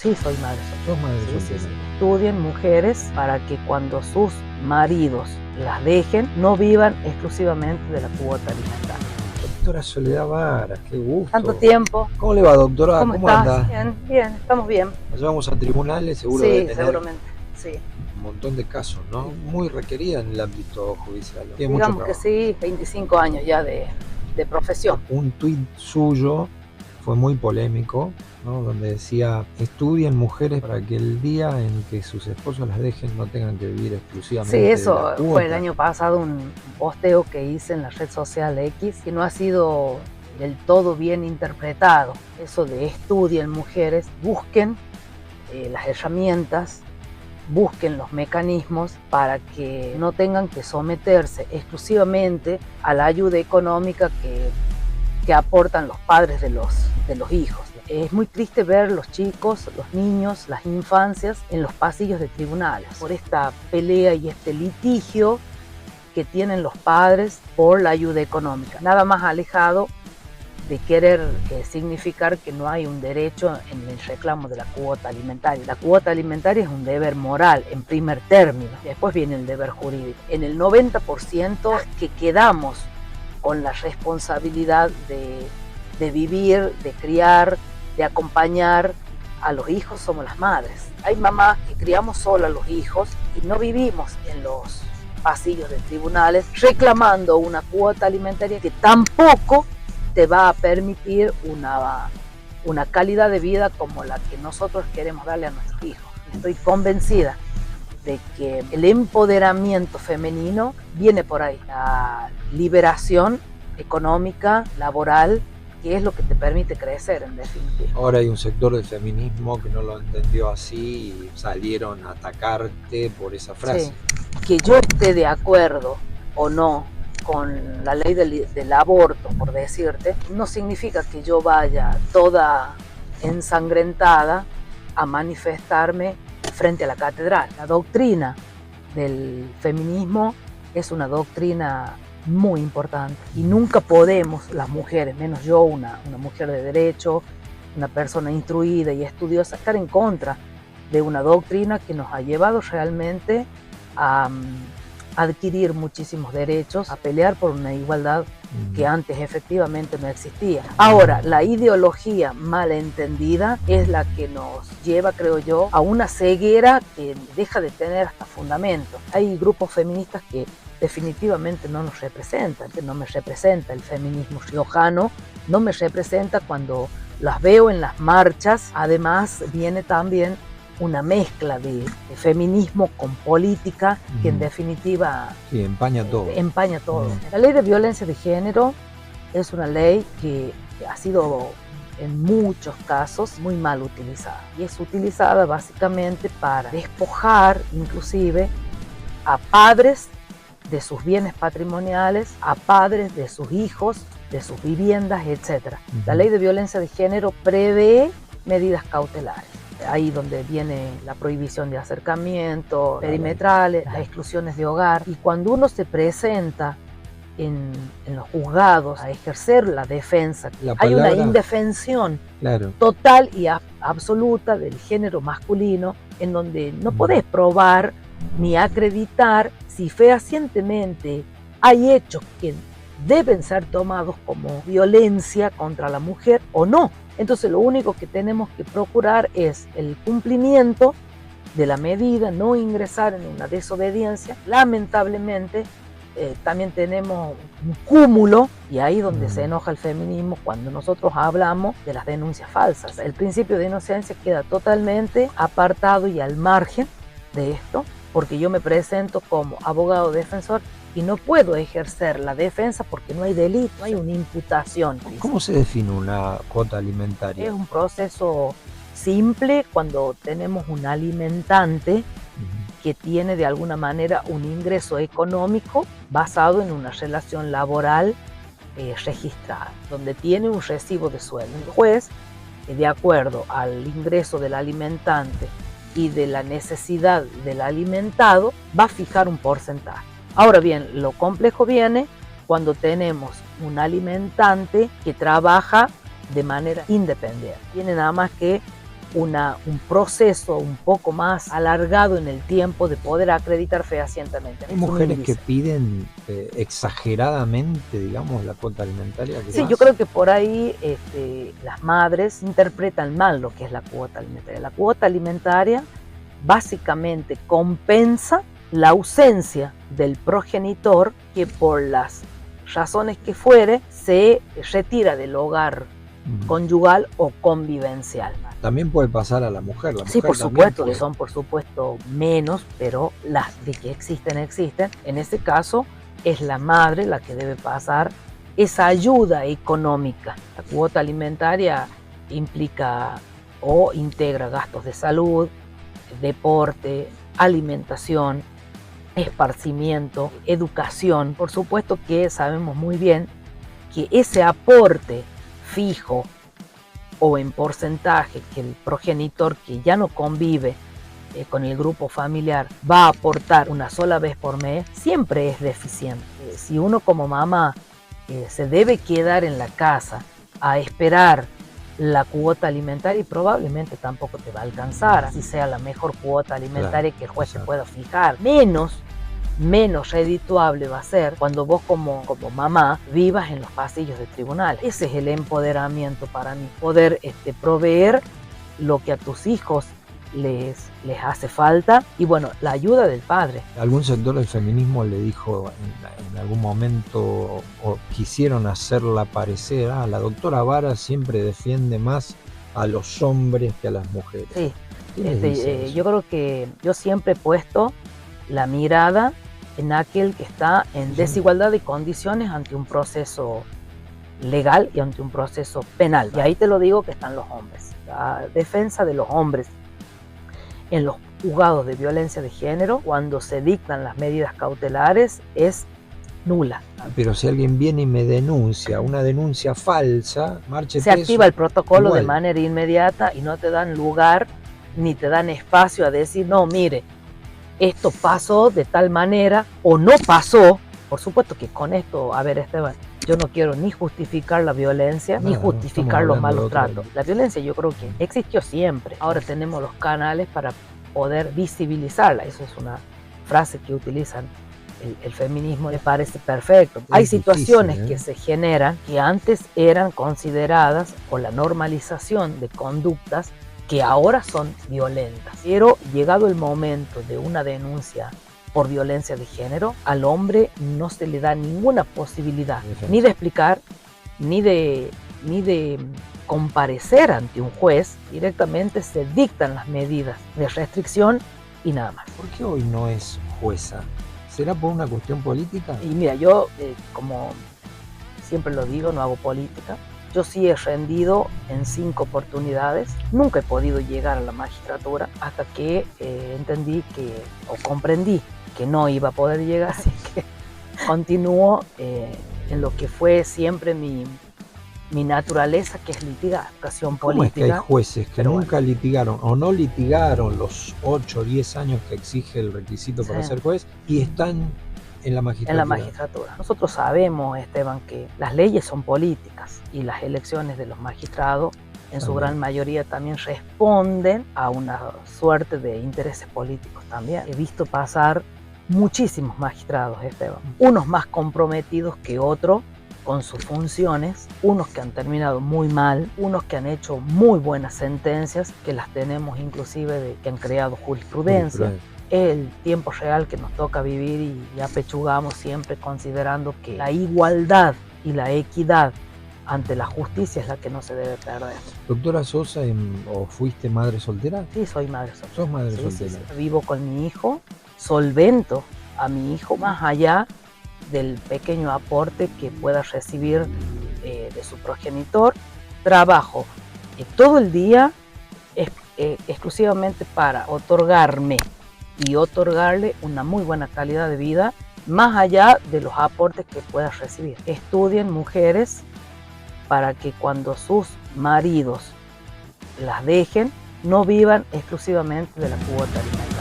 Sí, soy madre. Sos madre Sí, sí, soltera. sí. Estudien mujeres para que cuando sus maridos las dejen, no vivan exclusivamente de la cuota alimentaria. Doctora Soledad Vara, qué Tanto gusto. tiempo. ¿Cómo le va, doctora? ¿Cómo ¿Cómo estás? anda? Bien, bien, estamos bien. Nos llevamos a tribunales, seguro de Sí, tener seguramente. Sí. un montón de casos, ¿no? Sí. Muy requerida en el ámbito judicial. Tiene mucho Digamos que trabajo. sí, 25 años ya de profesión. Un tuit suyo fue muy polémico, ¿no? Donde decía: estudien mujeres para que el día en que sus esposos las dejen no tengan que vivir Sí, exclusivamente de la eso fue el cuota. año pasado, un posteo que hice en la red social X, que no ha sido del todo bien interpretado. Eso de estudien mujeres, busquen las herramientas, busquen los mecanismos para que no tengan que someterse exclusivamente a la ayuda económica que aportan los padres de los hijos. Es muy triste ver los chicos, los niños, las infancias en los pasillos de tribunales por esta pelea y este litigio que tienen los padres por la ayuda económica. Nada más alejado de querer significar que no hay un derecho en el reclamo de la cuota alimentaria. La cuota alimentaria es un deber moral en primer término, después viene el deber jurídico. En el 90% que quedamos con la responsabilidad de vivir, de criar, de acompañar a los hijos somos las madres. Hay mamás que criamos solas a los hijos y no vivimos en los pasillos de tribunales reclamando una cuota alimentaria que tampoco te va a permitir una calidad de vida como la que nosotros queremos darle a nuestros hijos. Estoy convencida de que el empoderamiento femenino viene por ahí, la liberación económica, laboral, que es lo que te permite crecer en definitiva. Ahora hay un sector del feminismo que no lo entendió así y salieron a atacarte por esa frase. Sí. Que yo esté de acuerdo o no con la ley del aborto, por decirte, no significa que yo vaya toda ensangrentada a manifestarme frente a la catedral. La doctrina del feminismo es una doctrina muy importante y nunca podemos, las mujeres, menos yo, una mujer de derecho, una persona instruida y estudiosa, estar en contra de una doctrina que nos ha llevado realmente a adquirir muchísimos derechos, a pelear por una igualdad que antes efectivamente no existía. Ahora, la ideología malentendida es la que nos lleva, creo yo, a una ceguera que deja de tener hasta fundamento. Hay grupos feministas que definitivamente no nos representan, que no me representa el feminismo riojano, no me representa cuando las veo en las marchas. Además viene también una mezcla de feminismo con política que en definitiva sí, empaña todo. Empaña todo. La ley de violencia de género es una ley que ha sido en muchos casos muy mal utilizada y es utilizada básicamente para despojar inclusive a padres de sus bienes patrimoniales, a padres de sus hijos, de sus viviendas, etc. La ley de violencia de género prevé medidas cautelares. Ahí donde viene la prohibición de acercamiento, perimetrales, las exclusiones de hogar. Y cuando uno se presenta en los juzgados a ejercer la defensa, hay una indefensión total y absoluta del género masculino, en donde no podés probar ni acreditar si fehacientemente hay hechos que deben ser tomados como violencia contra la mujer o no. Entonces lo único que tenemos que procurar es el cumplimiento de la medida, no ingresar en una desobediencia. Lamentablemente también tenemos un cúmulo, y ahí donde se enoja el feminismo, cuando nosotros hablamos de las denuncias falsas. El principio de inocencia queda totalmente apartado y al margen de esto, porque yo me presento como abogado defensor y no puedo ejercer la defensa porque no hay delito, no hay una imputación. ¿Cómo se define una cuota alimentaria? Es un proceso simple cuando tenemos un alimentante que tiene de alguna manera un ingreso económico basado en una relación laboral registrada, donde tiene un recibo de sueldo. El juez, de acuerdo al ingreso del alimentante y de la necesidad del alimentado, va a fijar un porcentaje. Ahora bien, lo complejo viene cuando tenemos un alimentante que trabaja de manera independiente. Tiene nada más que un proceso un poco más alargado en el tiempo de poder acreditar fehacientemente. Hay mujeres que piden exageradamente, digamos, la cuota alimentaria. Sí, yo creo que por ahí las madres interpretan mal lo que es la cuota alimentaria. La cuota alimentaria básicamente compensa la ausencia del progenitor que por las razones que fuere se retira del hogar conyugal o convivencial. También puede pasar a la mujer. Sí, por supuesto, que son por supuesto menos, pero las de que existen. En ese caso es la madre la que debe pasar esa ayuda económica. La cuota alimentaria implica o integra gastos de salud, deporte, alimentación, esparcimiento, educación. Por supuesto que sabemos muy bien que ese aporte fijo o en porcentaje que el progenitor que ya no convive con el grupo familiar va a aportar una sola vez por mes, siempre es deficiente. Si uno como mamá se debe quedar en la casa a esperar la cuota alimentaria, y probablemente tampoco te va a alcanzar, así sea la mejor cuota alimentaria que el juez te pueda fijar. Menos redituable va a ser cuando vos como mamá vivas en los pasillos de tribunal. Ese es el empoderamiento para mí, poder proveer lo que a tus hijos les hace falta y bueno, la ayuda del padre. Algún sector del feminismo le dijo en algún momento o quisieron hacerla parecer, la doctora Vara siempre defiende más a los hombres que a las mujeres. Sí, yo creo que yo siempre he puesto la mirada en aquel que está en desigualdad de condiciones ante un proceso legal y ante un proceso penal. Y ahí te lo digo que están los hombres. La defensa de los hombres en los juzgados de violencia de género, cuando se dictan las medidas cautelares, es nula. Pero si alguien viene y me denuncia, una denuncia falsa, se activa el protocolo igual, de manera inmediata y no te dan lugar ni te dan espacio a decir, no, mire, esto pasó de tal manera o no pasó. Por supuesto que con esto, a ver Esteban, yo no quiero ni justificar la violencia, ni justificar los malos tratos. La violencia yo creo que existió siempre. Ahora tenemos los canales para poder visibilizarla. Eso es una frase que utilizan el feminismo, me parece perfecto. Hay situaciones que se generan que antes eran consideradas por la normalización de conductas que ahora son violentas. Pero llegado el momento de una denuncia por violencia de género, al hombre no se le da ninguna posibilidad ni de explicar, ni de comparecer ante un juez. Directamente se dictan las medidas de restricción y nada más. ¿Por qué hoy no es jueza? ¿Será por una cuestión política? Y mira, yo como siempre lo digo, no hago política. Yo sí he rendido en 5 oportunidades. Nunca he podido llegar a la magistratura hasta que entendí o comprendí que no iba a poder llegar, así que continúo en lo que fue siempre mi naturaleza, que es litigar, educación política. ¿Cómo es que hay jueces que nunca litigaron o no litigaron los 8 o 10 años que exige el requisito para ser juez y están en la magistratura? En la magistratura. Nosotros sabemos, Esteban, que las leyes son políticas y las elecciones de los magistrados en su gran mayoría también responden a una suerte de intereses políticos también. He visto pasar muchísimos magistrados, Esteban, unos más comprometidos que otros con sus funciones, unos que han terminado muy mal, unos que han hecho muy buenas sentencias, que las tenemos inclusive que han creado jurisprudencia. El tiempo real que nos toca vivir y apechugamos siempre considerando que la igualdad y la equidad ante la justicia es la que no se debe perder. Doctora Sosa, ¿o fuiste madre soltera? Sí, soy madre soltera. ¿Sos madre soltera? Sí. Vivo con mi hijo, solvento a mi hijo más allá del pequeño aporte que pueda recibir de su progenitor. Trabajo todo el día exclusivamente para otorgarme y otorgarle una muy buena calidad de vida, más allá de los aportes que pueda recibir. Estudien mujeres para que cuando sus maridos las dejen, no vivan exclusivamente de la cuota alimentaria.